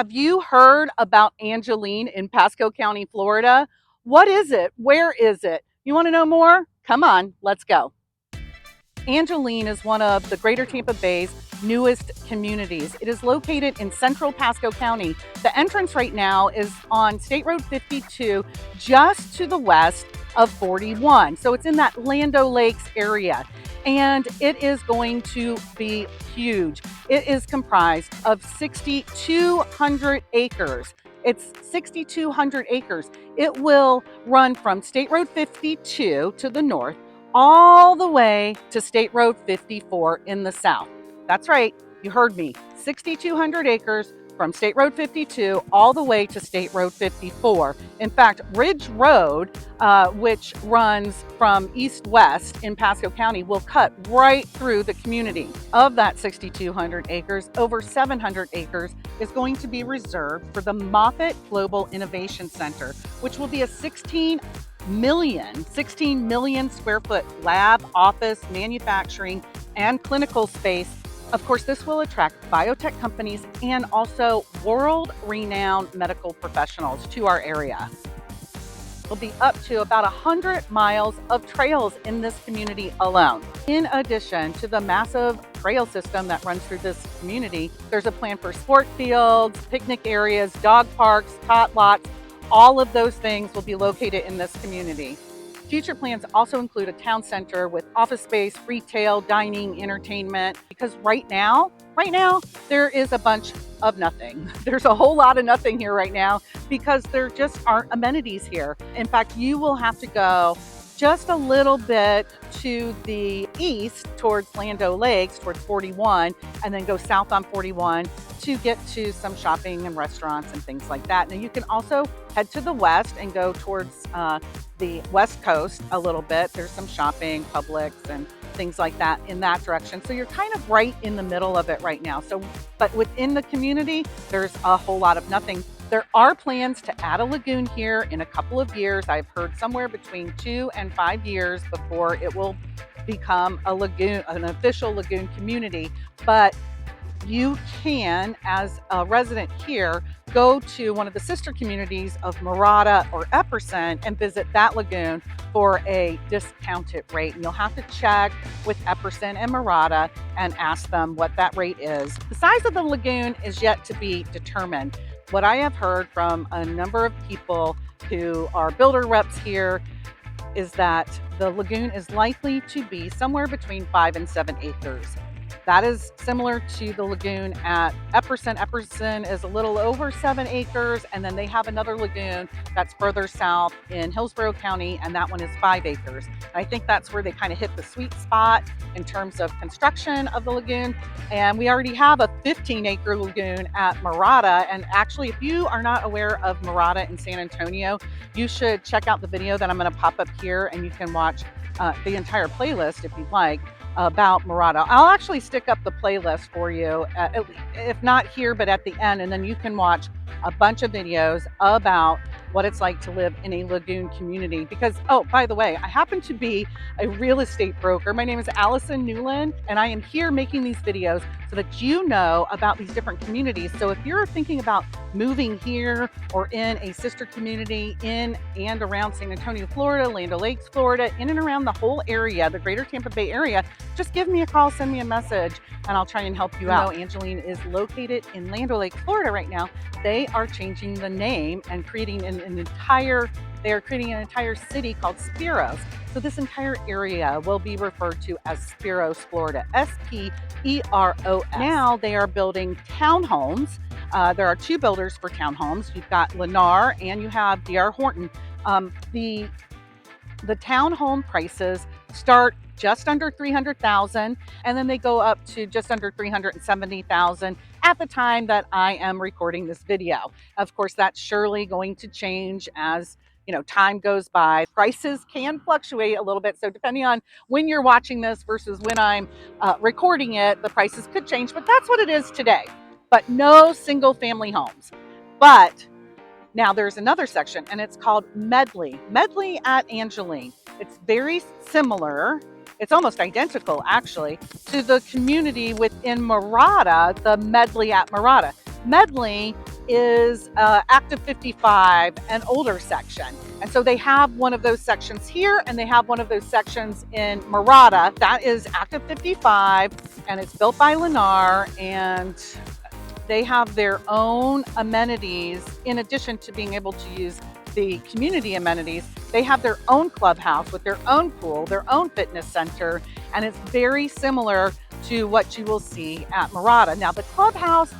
Have you heard about Angeline in Pasco County, Florida? What is it? Where is it? You want to know more? Come on, let's go. Angeline is one of the greater Tampa Bay's newest communities. It is located in central Pasco County. The entrance right now is on State Road 52, just to the west of 41. So it's in that Lando Lakes area. And it is going to be huge. It is comprised of 6,200 acres. It's 6,200 acres. It will run from State Road 52 to the north all the way to State Road 54 in the south. That's right, you heard me. 6,200 acres from State Road 52 all the way to State Road 54. In fact, Ridge Road, which runs from east-west in Pasco County, will cut right through the community. Of that 6,200 acres, over 700 acres is going to be reserved for the Moffitt Global Innovation Center, which will be a 16 million square foot lab, office, manufacturing, and clinical space. Of course, this will attract biotech companies and also world-renowned medical professionals to our area. There'll be up to about 100 miles of trails in this community alone. In addition to the massive trail system that runs through this community, there's a plan for sport fields, picnic areas, dog parks, tot lots. All of those things will be located in this community. Future plans also include a town center with office space, retail, dining, entertainment, because right now, there is a bunch of nothing. There's a whole lot of nothing here right now because there just aren't amenities here. In fact, you will have to go just a little bit to the east towards Lando Lakes, towards 41, and then go south on 41 to get to some shopping and restaurants and things like that. Now you can also head to the west and go towards the west coast a little bit. There's some shopping, Publix, and things like that in that direction. So you're kind of right in the middle of it right now. So, but within the community, there's a whole lot of nothing. There are plans to add a lagoon here in a couple of years. I've heard somewhere between 2 and 5 years before it will become a lagoon, an official lagoon community. But you can, as a resident here, go to one of the sister communities of Mirada or Epperson and visit that lagoon for a discounted rate. And you'll have to check with Epperson and Mirada and ask them what that rate is. The size of the lagoon is yet to be determined. What I have heard from a number of people who are builder reps here is that the lagoon is likely to be somewhere between 5 and 7 acres. That is similar to the lagoon at Epperson. Epperson is a little over 7 acres, and then they have another lagoon that's further south in Hillsborough County, and that one is 5 acres. And I think that's where they kind of hit the sweet spot in terms of construction of the lagoon. And we already have a 15-acre lagoon at Mirada. And actually, if you are not aware of Mirada in San Antonio, you should check out the video that I'm going to pop up here, and you can watch the entire playlist if you'd like about Mirada. I'll actually stick up the playlist for you, if not here, but at the end, and then you can watch a bunch of videos about what it's like to live in a lagoon community. Because, oh, by the way, I happen to be a real estate broker. My name is Allison Newlon, and I am here making these videos so that you know about these different communities. So if you're thinking about moving here or in a sister community in and around San Antonio, Florida, Lando Lakes, Florida, in and around the whole area, the greater Tampa Bay area, just give me a call, send me a message, and I'll try and help you out. Angeline is located in Lando Lakes, Florida right now. They are changing the name and creating an entire city called Speros. So this entire area will be referred to as Speros Florida, S-P-E-R-O-S. Now they are building townhomes. There are 2 builders for townhomes. You've got Lennar and you have D.R. Horton. The townhome prices start just under $300,000, and then they go up to just under $370,000 at the time that I am recording this video. Of course, that's surely going to change as time goes by. Prices can fluctuate a little bit, so depending on when you're watching this versus when I'm recording it, the prices could change, but that's what it is today. But no single family homes. But now there's another section, and it's called Medley at Angeline. It's very similar. It's almost identical, actually, to the community within Mirada, the Medley at Mirada. Medley is active 55 and older section. And so they have one of those sections here, and they have one of those sections in Murata. That is active 55, and it's built by Lennar, and they have their own amenities. In addition to being able to use the community amenities, they have their own clubhouse with their own pool, their own fitness center, and it's very similar to what you will see at Murata. Now, the clubhouse,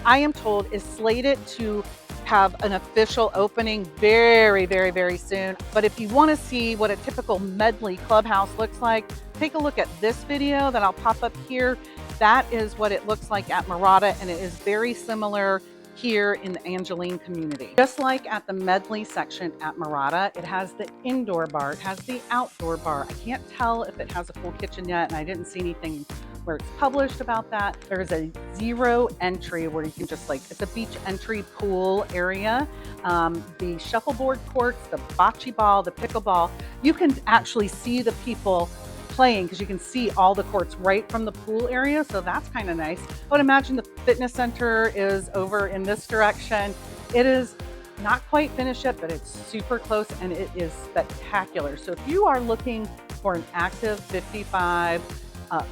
I am told, is slated to have an official opening very, very, very soon. But if you want to see what a typical Medley clubhouse looks like, take a look at this video that I'll pop up here. That is what it looks like at Murata, and it is very similar here in the Angeline community. Just like at the Medley section at Murata, it has the indoor bar, it has the outdoor bar. I can't tell if it has a full kitchen yet, and I didn't see anything where it's published about that. There's a zero entry where you can just it's a beach entry pool area. The shuffleboard courts, the bocce ball, the pickleball, you can actually see the people playing because you can see all the courts right from the pool area. So that's kind of nice. I would imagine the fitness center is over in this direction. It is not quite finished yet, but it's super close and it is spectacular. So if you are looking for an active 55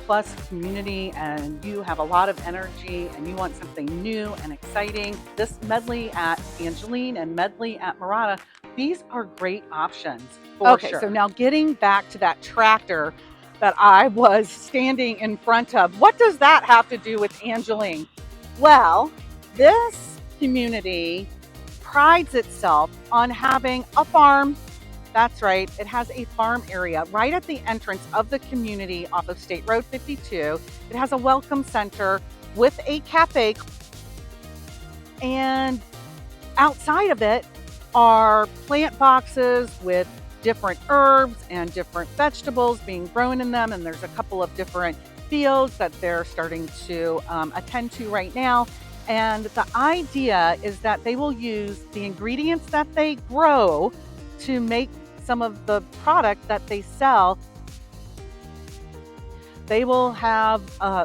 plus community and you have a lot of energy and you want something new and exciting, this Medley at Angeline and Medley at Murata, these are great options for sure. So now getting back to that tractor that I was standing in front of, what does that have to do with Angeline? Well, this community prides itself on having a farm. That's right, it has a farm area right at the entrance of the community off of State Road 52. It has a welcome center with a cafe, and outside of it are plant boxes with different herbs and different vegetables being grown in them, and there's a couple of different fields that they're starting to attend to right now. And the idea is that they will use the ingredients that they grow to make some of the product that they sell. They will have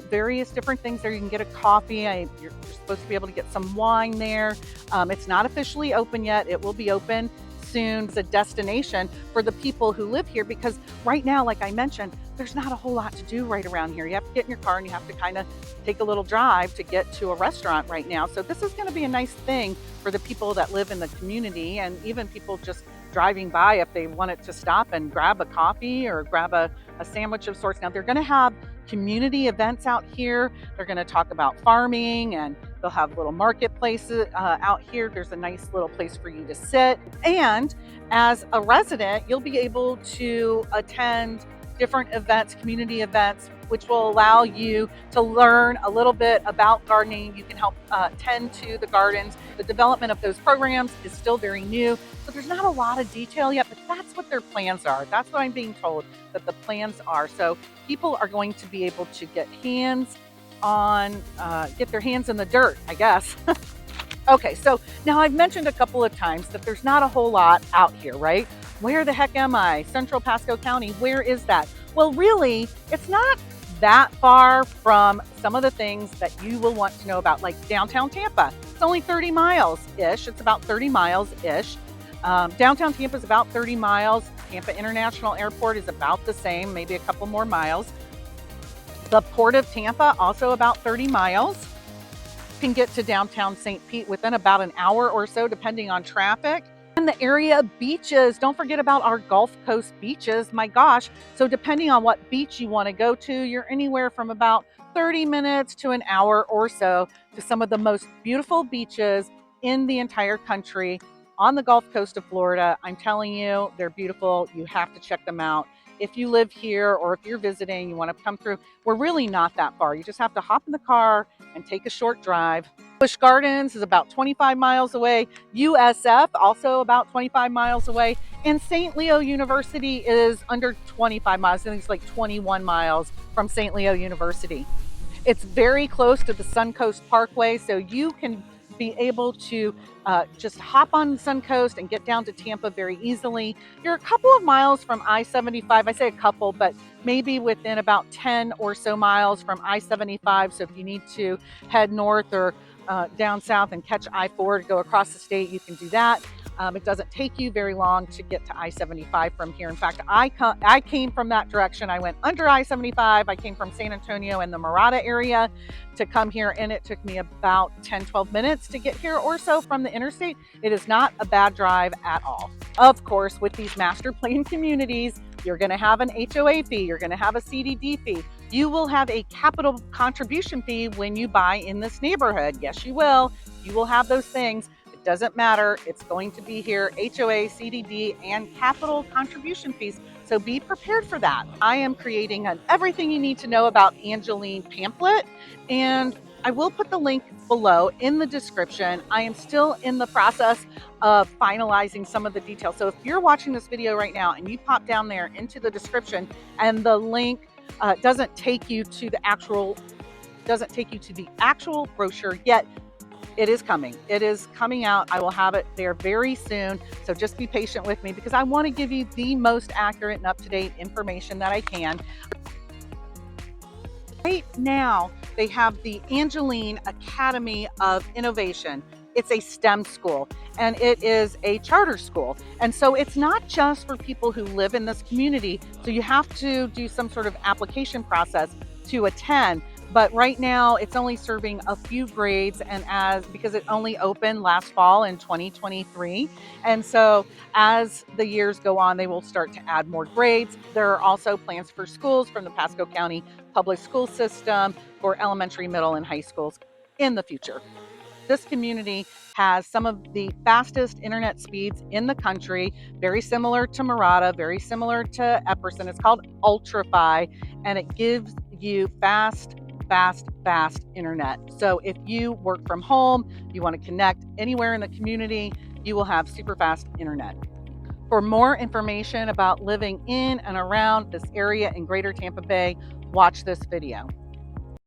various different things there. You can get a coffee. You're supposed to be able to get some wine there. It's not officially open yet. It will be open soon. It's a destination for the people who live here because right now, like I mentioned, there's not a whole lot to do right around here. You have to get in your car and you have to kind of take a little drive to get to a restaurant right now. So this is going to be a nice thing for the people that live in the community, and even people just driving by if they wanted to stop and grab a coffee or grab a sandwich of sorts. Now they're going to have community events out here. They're going to talk about farming, and they'll have little marketplaces out here. There's a nice little place for you to sit. And as a resident, you'll be able to attend different events, community events, which will allow you to learn a little bit about gardening. You can help tend to the gardens. The development of those programs is still very new, so there's not a lot of detail yet, but that's what their plans are. That's what I'm being told that the plans are. So people are going to be able to get their hands in the dirt, I guess. Okay, so now I've mentioned a couple of times that there's not a whole lot out here, right? Where the heck am I? Central Pasco County, where is that? Well, really, it's not that far from some of the things that you will want to know about, like downtown Tampa. It's only 30 miles-ish. It's about 30 miles-ish. Downtown Tampa is about 30 miles. Tampa International Airport is about the same, maybe a couple more miles. The Port of Tampa, also about 30 miles. You can get to downtown St. Pete within about an hour or so, depending on traffic. And the area beaches, don't forget about our Gulf Coast beaches, my gosh. So depending on what beach you want to go to, you're anywhere from about 30 minutes to an hour or so to some of the most beautiful beaches in the entire country on the Gulf Coast of Florida. I'm telling you, they're beautiful. You have to check them out. If you live here or if you're visiting, you want to come through, we're really not that far. You just have to hop in the car and take a short drive. Busch Gardens is about 25 miles away. USF, also about 25 miles away. And St. Leo University is under 25 miles. I think it's like 21 miles from St. Leo University. It's very close to the Suncoast Parkway, so you can be able to just hop on the Suncoast and get down to Tampa very easily. You're a couple of miles from I-75. I say a couple, but maybe within about 10 or so miles from I-75. So if you need to head north or down south and catch I-4 to go across the state, you can do that. It doesn't take you very long to get to I-75 from here. In fact, I came from that direction. I went under I-75. I came from San Antonio and the Mirada area to come here, and it took me about 10-12 minutes to get here or so from the interstate. It is not a bad drive at all. Of course, with these master plan communities, you're going to have an HOA fee, you're going to have a CDD fee. You will have a capital contribution fee when you buy in this neighborhood. Yes, you will. You will have those things. It doesn't matter. It's going to be here, HOA, CDD, and capital contribution fees. So be prepared for that. I am creating an everything you need to know about Angeline pamphlet, and I will put the link below in the description. I am still in the process of finalizing some of the details. So if you're watching this video right now and you pop down there into the description and the link doesn't take you to the actual brochure yet, it is coming. It is coming out. I will have it there very soon. So just be patient with me because I want to give you the most accurate and up-to-date information that I can. Right now, they have the Angeline Academy of Innovation. It's a STEM school and it is a charter school. And so it's not just for people who live in this community. So you have to do some sort of application process to attend. But right now it's only serving a few grades, and because it only opened last fall in 2023. And so as the years go on, they will start to add more grades. There are also plans for schools from the Pasco County public school system for elementary, middle, and high schools in the future. This community has some of the fastest internet speeds in the country, very similar to Mirada, very similar to Epperson. It's called UltraFi, and it gives you fast internet. So if you work from home, you want to connect anywhere in the community, you will have super fast internet. For more information about living in and around this area in Greater Tampa Bay, watch this video.